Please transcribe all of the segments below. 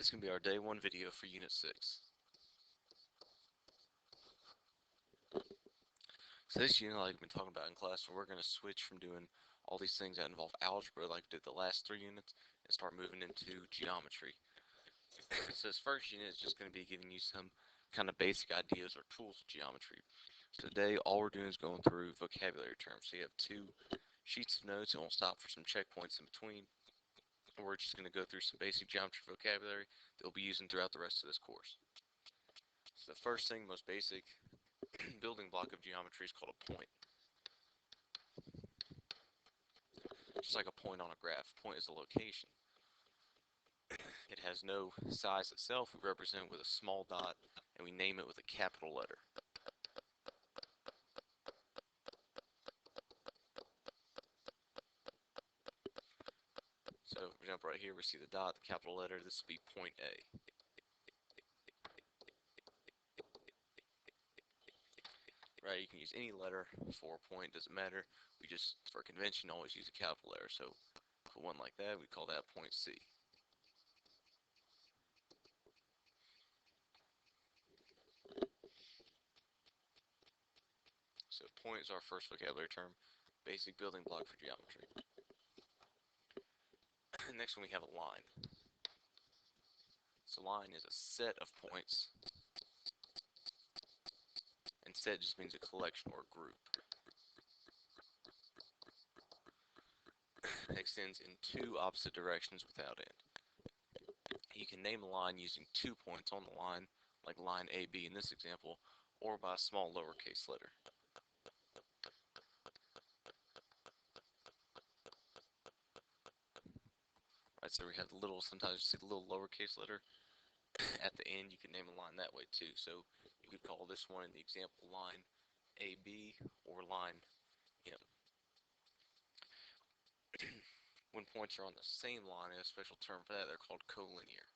This is going to be our day 1 video for Unit 6. So this unit, like we've been talking about in class, we're going to switch from doing all these things that involve algebra like we did the last 3 units and start moving into geometry. So this first unit is just going to be giving you some kind of basic ideas or tools of geometry. So today all we're doing is going through vocabulary terms. So you have 2 sheets of notes and we'll stop for some checkpoints in between. We're just going to go through some basic geometry vocabulary that we'll be using throughout the rest of this course. So the first thing, most basic building block of geometry is called a point. Just like a point on a graph, a point is a location. It has no size itself. We represent it with a small dot and we name it with a capital letter. So for example, right here we see the dot, the capital letter. This would be point A. Right, you can use any letter for a point, doesn't matter. We just, for convention, always use a capital letter. So for one like that, we call that point C. So point is our first vocabulary term, basic building block for geometry. Next one we have a line. So line is a set of points, and set just means a collection or a group. It extends in 2 opposite directions without end. You can name a line using 2 points on the line, like line AB in this example, or by a small lowercase letter. Right, so we have the little, sometimes you see the little lowercase letter at the end. You can name a line that way too. So you could call this one in the example line AB or line M. When points are on the same line, there's a special term for that. They're called collinear.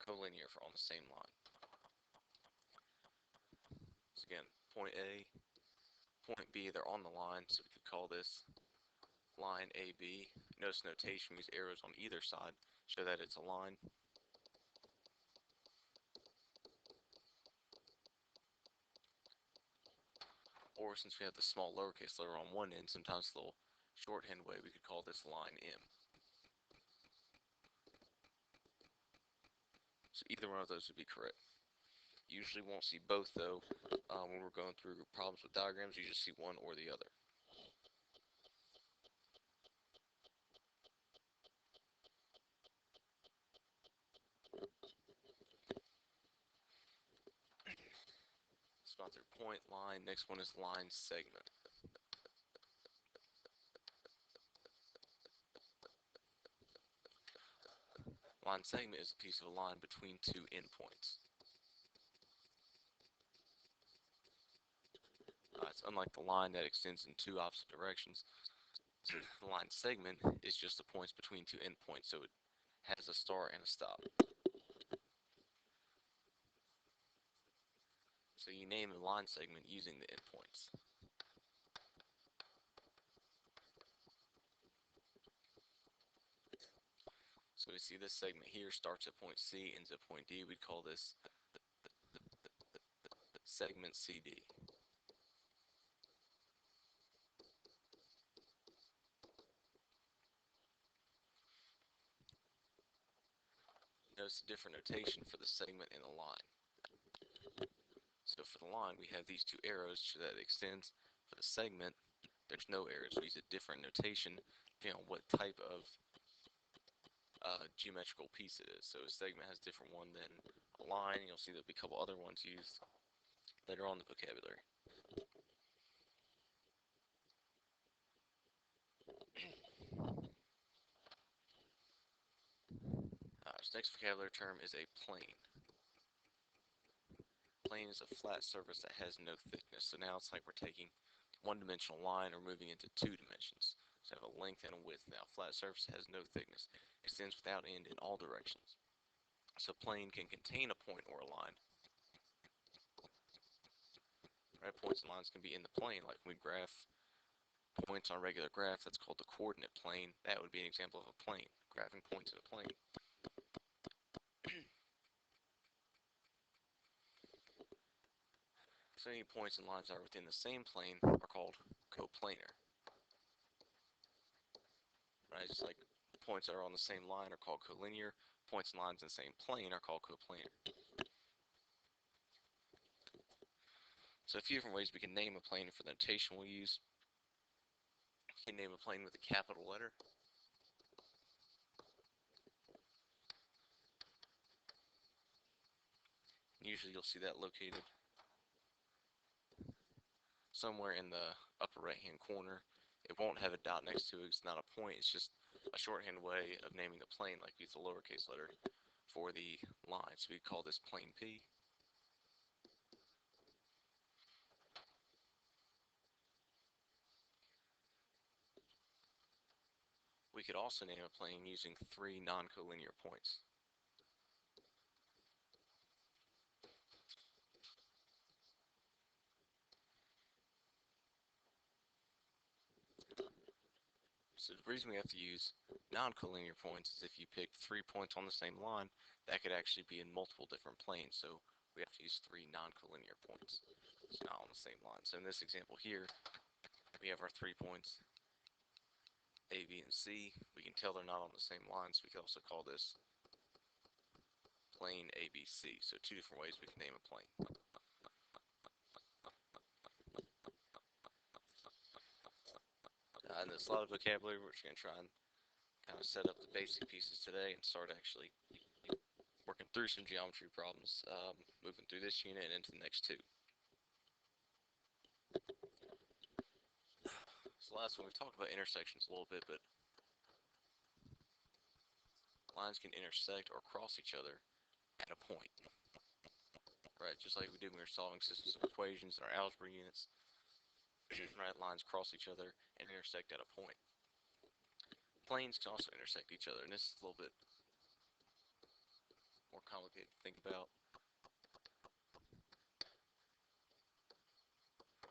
Collinear for on the same line. So again, point A, point B, they're on the line, so we could call this line AB. Notice notation, we use arrows on either side, show that it's a line. Or since we have the small lowercase letter on one end, sometimes the little shorthand way, we could call this line M. So either one of those would be correct. You usually won't see both though. When we're going through problems with diagrams, you just see one or the other. It's gone through point, line. Next one is line segment. Line segment is a piece of a line between 2 endpoints. It's unlike the line that extends in 2 opposite directions. So the line segment is just the points between 2 endpoints, so it has a start and a stop. So you name a line segment using the endpoints. So we see this segment here starts at point C, ends at point D. We'd call this segment CD. Notice the different notation for the segment and the line. So for the line, we have these 2 arrows so that it extends. For the segment, there's no arrows. We use a different notation depending on what type of geometrical piece it is. So a segment has a different one than a line. You'll see there'll be a couple other ones used later on in the vocabulary. So next vocabulary term is a plane. Plane is a flat surface that has no thickness. So now it's like we're taking one-dimensional line or moving into 2 dimensions. So have a length and a width. Now flat surface has no thickness. Extends without end in all directions. So plane can contain a point or a line. Right, points and lines can be in the plane, like when we graph points on a regular graph, that's called the coordinate plane. That would be an example of a plane, graphing points in a plane. So any points and lines that are within the same plane are called coplanar. Right, just like points that are on the same line are called collinear, points and lines in the same plane are called coplanar. So a few different ways we can name a plane for the notation we'll use. You can name a plane with a capital letter. Usually you'll see that located somewhere in the upper right hand corner. It won't have a dot next to it, it's not a point, it's just a shorthand way of naming the plane, like use the lowercase letter for the line. So we call this plane P. We could also name a plane using 3 non-collinear points. So the reason we have to use non-collinear points is if you pick 3 points on the same line, that could actually be in multiple different planes. So we have to use 3 non-collinear points. It's not on the same line. So in this example here, we have our 3 points, A, B, and C. We can tell they're not on the same line, so we can also call this plane ABC. So 2 different ways we can name a plane. And there's a lot of vocabulary. We're just going to try and kind of set up the basic pieces today and start actually working through some geometry problems, moving through this unit and into the next 2. So last one we talked about intersections a little bit, but lines can intersect or cross each other at a point. Right, just like we did when we were solving systems of equations in our algebra units. Right, lines cross each other and intersect at a point. Planes can also intersect each other, and this is a little bit more complicated to think about.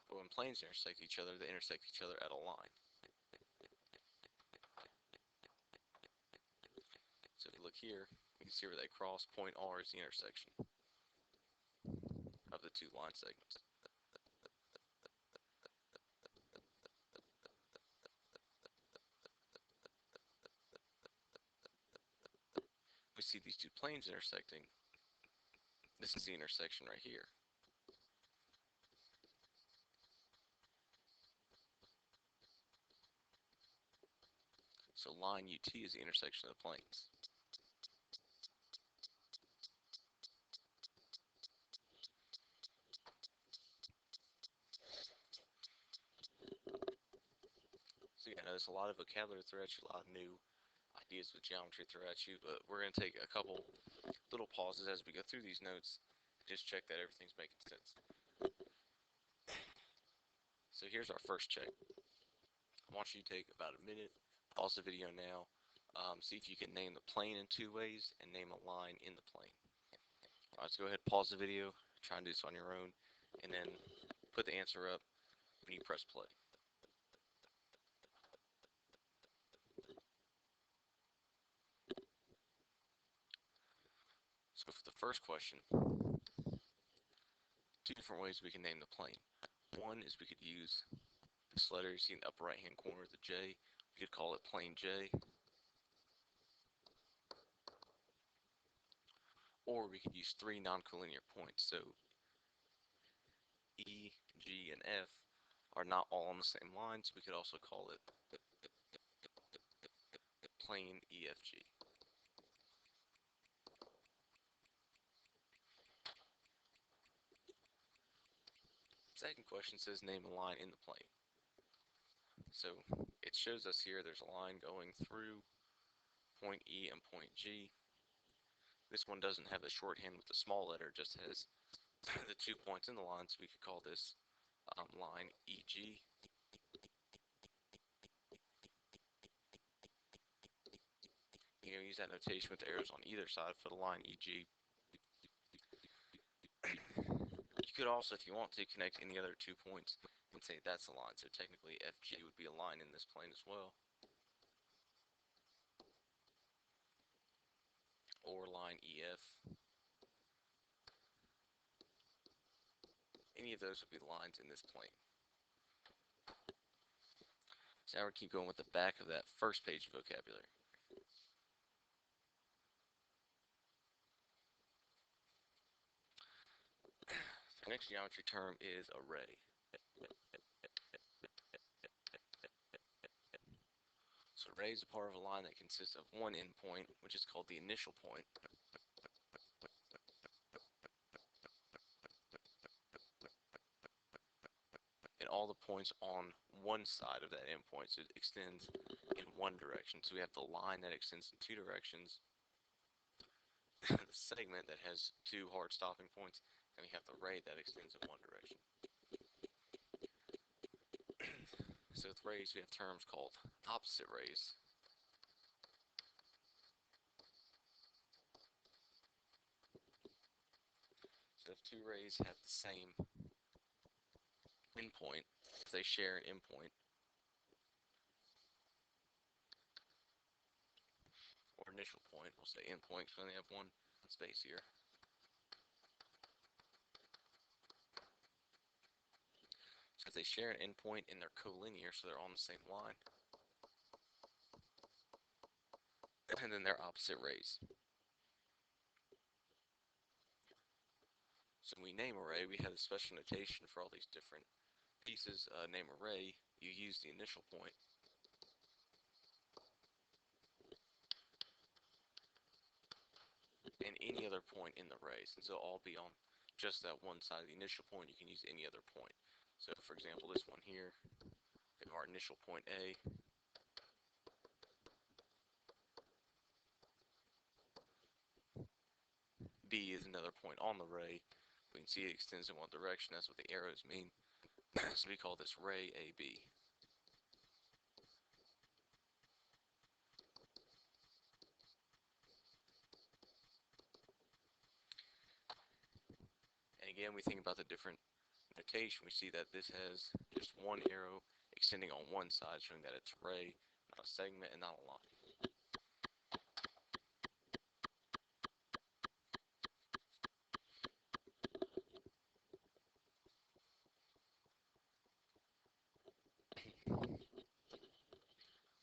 But when planes intersect each other, they intersect each other at a line. So if you look here, you can see where they cross. Point R is the intersection of the 2 line segments. We see these 2 planes intersecting. This is the intersection right here. So line UT is the intersection of the planes. So yeah, there's a lot of vocabulary throughout you, a lot of new ideas with geometry throughout you, but we're going to take a couple little pauses as we go through these notes and just check that everything's making sense. So here's our first check. I want you to take about a minute, pause the video now, see if you can name the plane in 2 ways and name a line in the plane. Alright, let's go ahead and pause the video, try and do this on your own, and then put the answer up when you press play. So for the first question, 2 different ways we can name the plane. One is we could use this letter you see in the upper right hand corner, the J. We could call it plane J. Or we could use 3 non-collinear points. So E, G, and F are not all on the same line, so we could also call it plane EFG. Second question says name a line in the plane. So it shows us here there's a line going through point E and point G. This one doesn't have the shorthand with the small letter, just has the 2 points in the line, so we could call this line EG. You know, use that notation with the arrows on either side for the line EG. You could also, if you want to, connect any other 2 points in and say that's a line. So technically FG would be a line in this plane as well. Or line EF. Any of those would be lines in this plane. So now we keep going with the back of that first page of vocabulary. The next geometry term is array. So array is a part of a line that consists of one endpoint, which is called the initial point. And all the points on one side of that endpoint, so it extends in one direction. So we have the line that extends in two directions, the segment that has two hard stopping points, and we have the ray that extends in one direction. So with rays, we have terms called opposite rays. So if two rays have the same endpoint, if they share an endpoint, or initial point, we'll say endpoint because we only have one space here. So if they share an endpoint and they're collinear, so they're on the same line, and then they're opposite rays. So when we name array, we have a special notation for all these different pieces. Name array, you use the initial point. And any other point in the ray, since they'll all be on just that one side of the initial point, you can use any other point. So for example, this one here, we have our initial point A, B is another point on the ray. We can see it extends in one direction. That's what the arrows mean. So we call this ray AB. And again, we think about the different notation. We see that this has just one arrow extending on one side, showing that it's ray, not a segment, and not a line.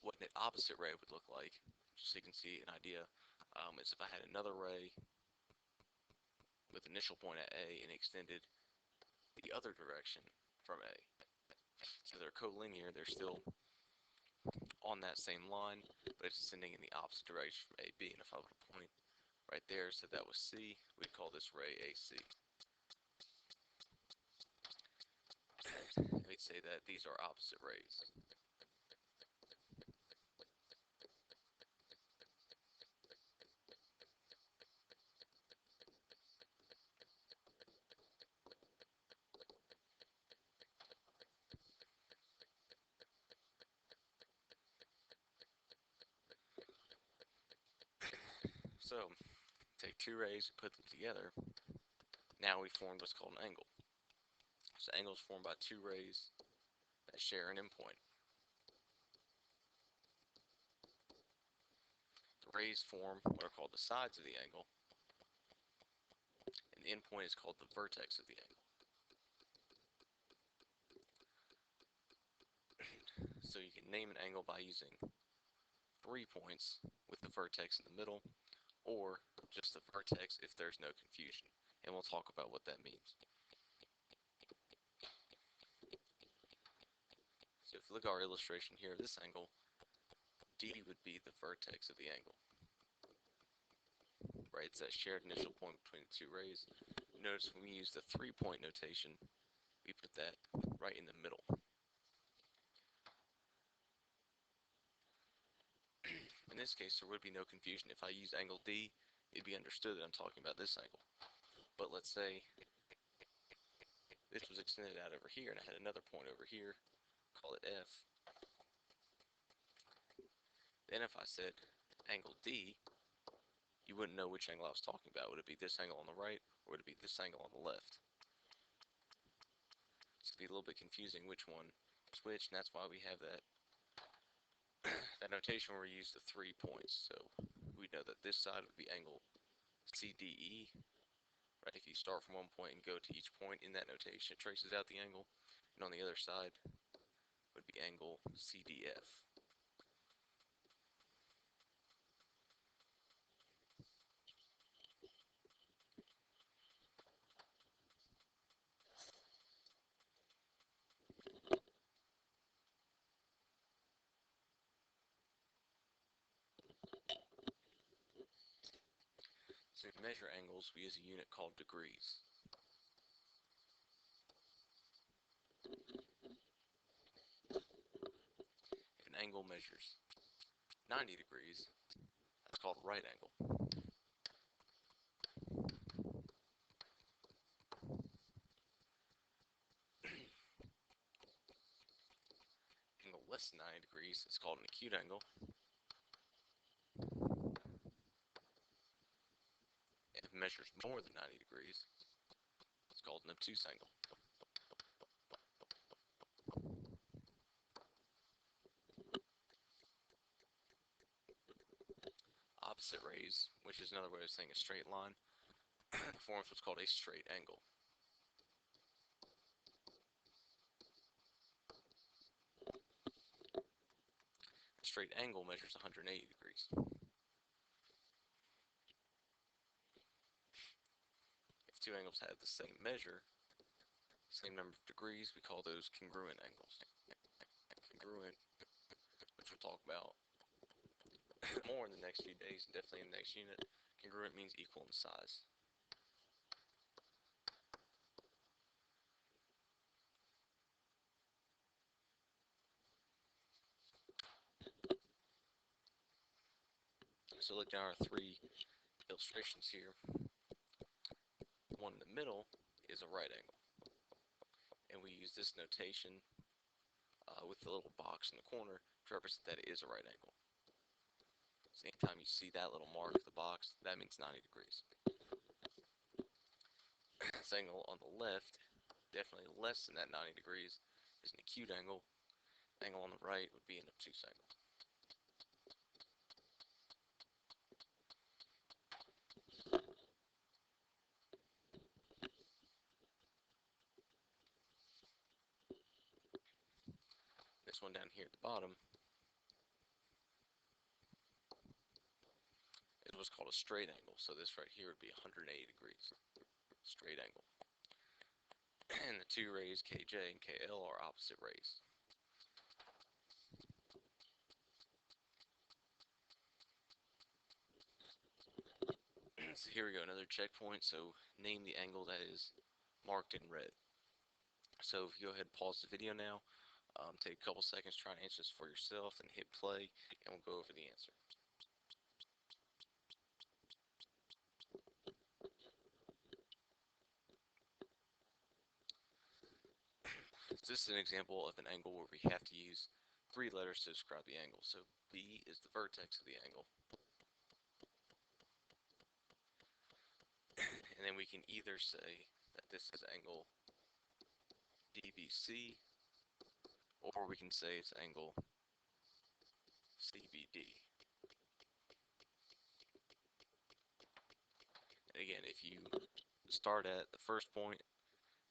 What an opposite ray would look like, just so you can see an idea, is if I had another ray with initial point at A and extended the other direction from A. So they're collinear, they're still on that same line, but it's extending in the opposite direction from AB. And if I would point right there, so that was C, we'd call this ray AC. And we'd say that these are opposite rays. So, take two rays and put them together. Now we formed what's called an angle. So angle is formed by two rays that share an endpoint. The rays form what are called the sides of the angle, and the endpoint is called the vertex of the angle. So you can name an angle by using 3 points with the vertex in the middle, or just the vertex if there's no confusion. And we'll talk about what that means. So if you look at our illustration here of this angle, D would be the vertex of the angle. Right, it's that shared initial point between the two rays. Notice when we use the 3-point notation, we put that right in the middle. In this case, there would be no confusion. If I use angle D, it'd be understood that I'm talking about this angle. But let's say this was extended out over here, and I had another point over here, call it F. Then if I said angle D, you wouldn't know which angle I was talking about. Would it be this angle on the right, or would it be this angle on the left? to be a little bit confusing which one is which, and that's why we have that that notation where we use the 3 points. So we know that this side would be angle CDE, right? If you start from one point and go to each point in that notation, it traces out the angle, and on the other side would be angle CDF. So to measure angles, we use a unit called degrees. If an angle measures 90 degrees, that's called a right angle. Angle less than 90 degrees is called an acute angle. If it measures more than 90 degrees, it's called an obtuse angle. Opposite rays, which is another way of saying a straight line, forms what's called a straight angle. A straight angle measures 180 degrees. If two angles have the same measure, same number of degrees, we call those congruent angles. Congruent, which we'll talk about more in the next few days, and definitely in the next unit. Congruent means equal in size. So look down our 3 illustrations here. One in the middle is a right angle, and we use this notation with the little box in the corner to represent that it is a right angle. So anytime you see that little mark of the box, that means 90 degrees. This angle on the left, definitely less than that 90 degrees, is an acute angle. Angle on the right would be an obtuse angle. This one down here at the bottom is what's called a straight angle. So this right here would be 180 degrees. Straight angle. And the 2 rays, KJ and KL, are opposite rays. So here we go, another checkpoint. So name the angle that is marked in red. So if you go ahead and pause the video now, take a couple seconds, try and answer this for yourself, and hit play, and we'll go over the answer. So this is an example of an angle where we have to use 3 letters to describe the angle. So B is the vertex of the angle. And then we can either say that this is angle DBC, or we can say it's angle CBD. And again, if you start at the first point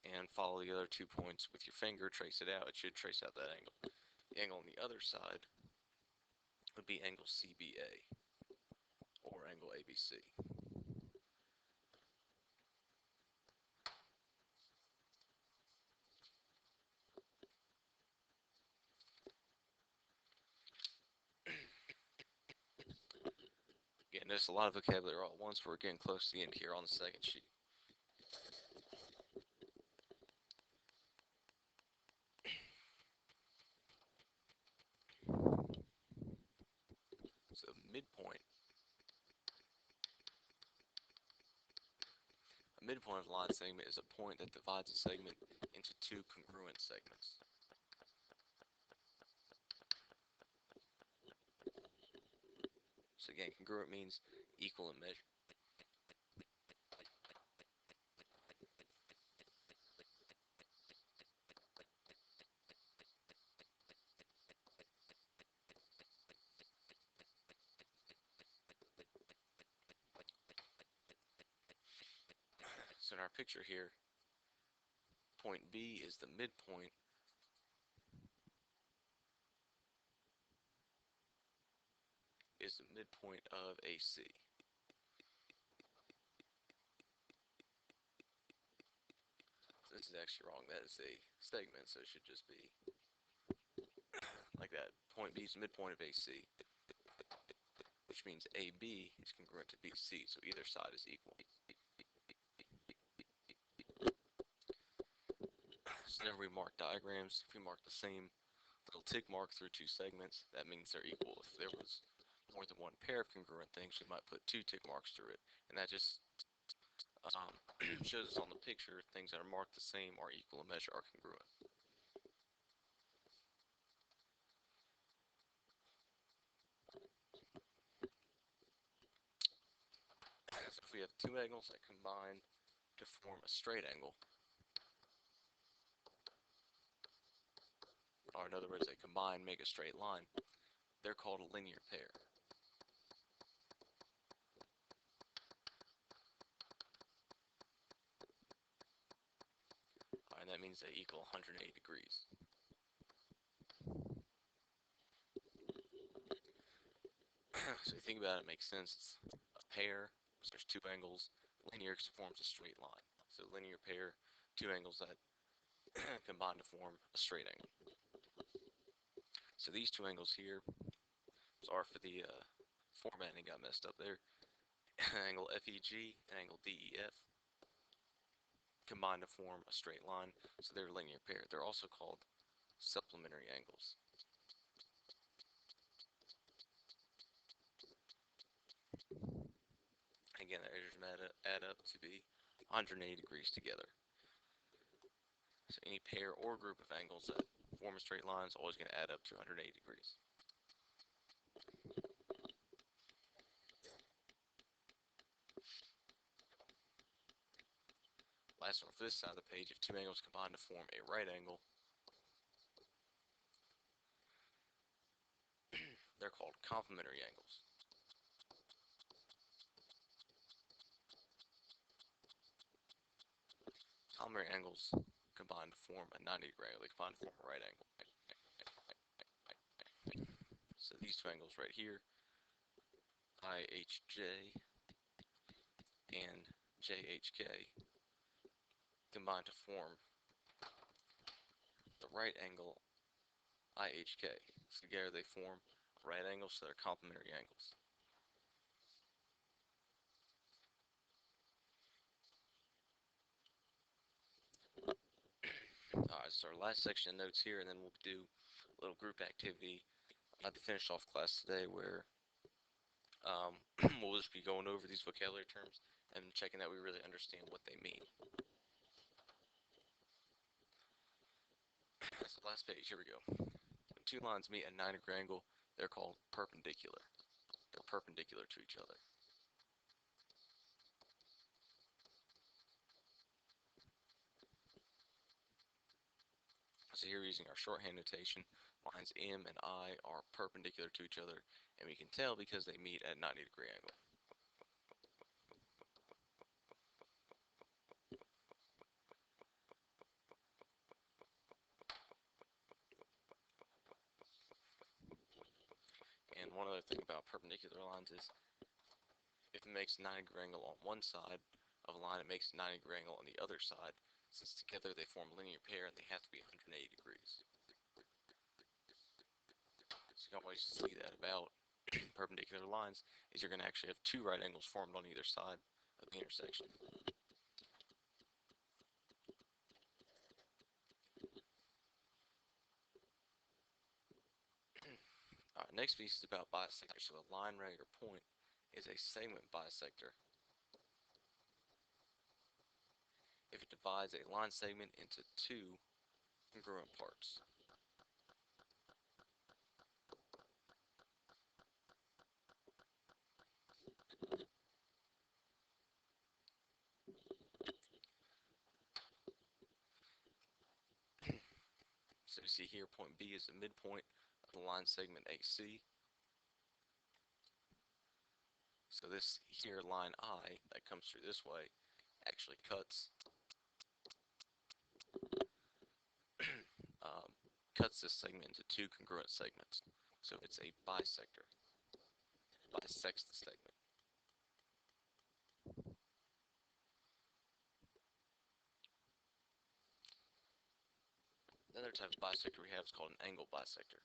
and follow the other 2 points with your finger, trace it out, it should trace out that angle. The angle on the other side would be angle CBA, or angle ABC. Again, there's a lot of vocabulary all at once. We're getting close to the end here on the second sheet. So midpoint. A midpoint of a line segment is a point that divides a segment into 2 congruent segments. So again, congruent means equal in measure. So in our picture here, point B is the midpoint of AC. So this is actually wrong. That is a segment, so it should just be like that. Point B is the midpoint of AC, which means AB is congruent to BC, so either side is equal. So whenever we mark diagrams, if we mark the same little tick mark through two segments, that means they're equal. If there was more than one pair of congruent things, we might put two tick marks through it, and that just shows us on the picture things that are marked the same are equal in measure are congruent. So if we have two angles that combine to form a straight angle, or in other words, they combine make a straight line, they're called a linear pair. And that means they equal 180 degrees. So if you think about it, it makes sense. It's a pair, so there's two angles. Linear forms a straight line. So linear pair, two angles that combine to form a straight angle. So these two angles here, sorry for the formatting got messed up there. Angle FEG and angle DEF combine to form a straight line, so they're a linear pair. They're also called supplementary angles. Again, the measures add up to be 180 degrees together. So any pair or group of angles that form a straight line is always going to add up to 180 degrees. Last one for this side of the page, if two angles combine to form a right angle, they're called complementary angles. Complementary angles combine to form a 90-degree angle. They combine to form a right angle. So these two angles right here, IHJ and JHK, combine to form the right angle IHK. So together they form a right angle, so they're complementary angles. Alright, so our last section of notes here, and then we'll do a little group activity to finish off class today where we'll just be going over these vocabulary terms and checking that we really understand what they mean. So last page, here we go. When two lines meet at a 90-degree angle, they're called perpendicular. They're perpendicular to each other. So here using our shorthand notation, lines M and I are perpendicular to each other, and we can tell because they meet at a 90-degree angle. And one other thing about perpendicular lines is if it makes a 90-degree angle on one side of a line, it makes a 90-degree angle on the other side. Since together they form a linear pair, they have to be 180 degrees. So you can always see that about perpendicular lines is you're going to actually have two right angles formed on either side of the intersection. Alright, next piece is about bisector. So a line, right, or point is a segment bisector if it divides a line segment into two congruent parts. So you see here point B is the midpoint of the line segment AC. So this here line I that comes through this way actually cuts um, cuts this segment into two congruent segments. So it's a bisector. Bisects the segment. The other type of bisector we have is called an angle bisector.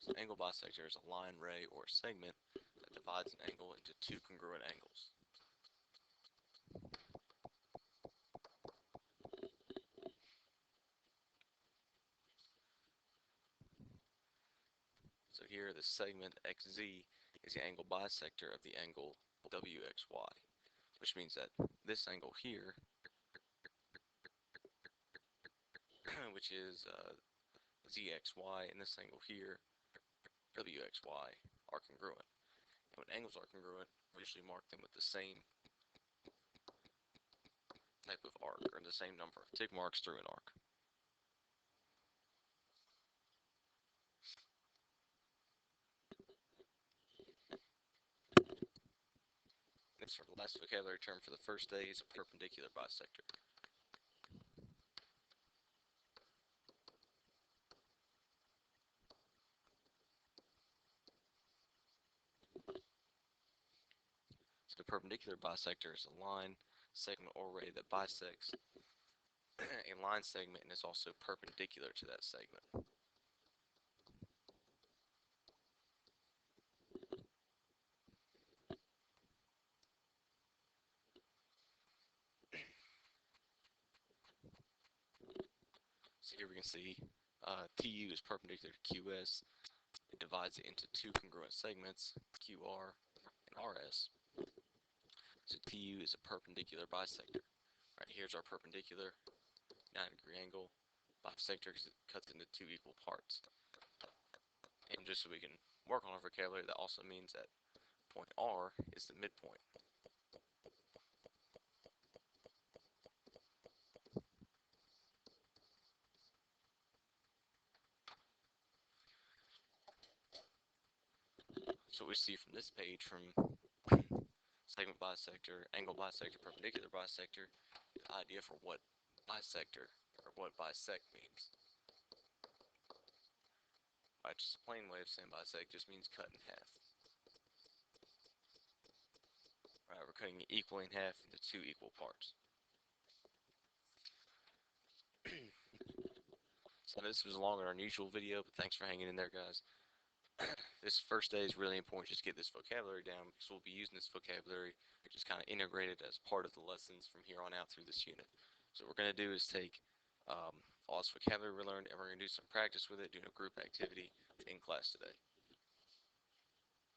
So an angle bisector is a line, ray, or segment that divides an angle into two congruent angles. So here the segment XZ is the angle bisector of the angle WXY, which means that this angle here, which is ZXY, and this angle here, WXY, are congruent. And when angles are congruent, we usually mark them with the same type of arc, or the same number of tick marks through an arc. Next, for the last vocabulary term for the first day is a perpendicular bisector. So a perpendicular bisector is a line, segment, or ray that bisects a line segment and is also perpendicular to that segment. So here we can see TU is perpendicular to QS. It divides it into two congruent segments, QR and RS. So TU is a perpendicular bisector. Right, here's our perpendicular, 90-degree angle. Bisector cuts into two equal parts. And just so we can work on our vocabulary, that also means that point R is the midpoint. So what we see from this page, from segment bisector, angle bisector, perpendicular bisector, the idea for what bisector or what bisect means. Right, just a plain way of saying bisect just means cut in half. Right, we're cutting it equally in half into two equal parts. So this was longer than our usual video, but thanks for hanging in there, guys. This first day is really important just to get this vocabulary down, because we'll be using this vocabulary just kind of integrated as part of the lessons from here on out through this unit. So what we're going to do is take all this vocabulary we learned, and we're going to do some practice with it, doing a group activity in class today.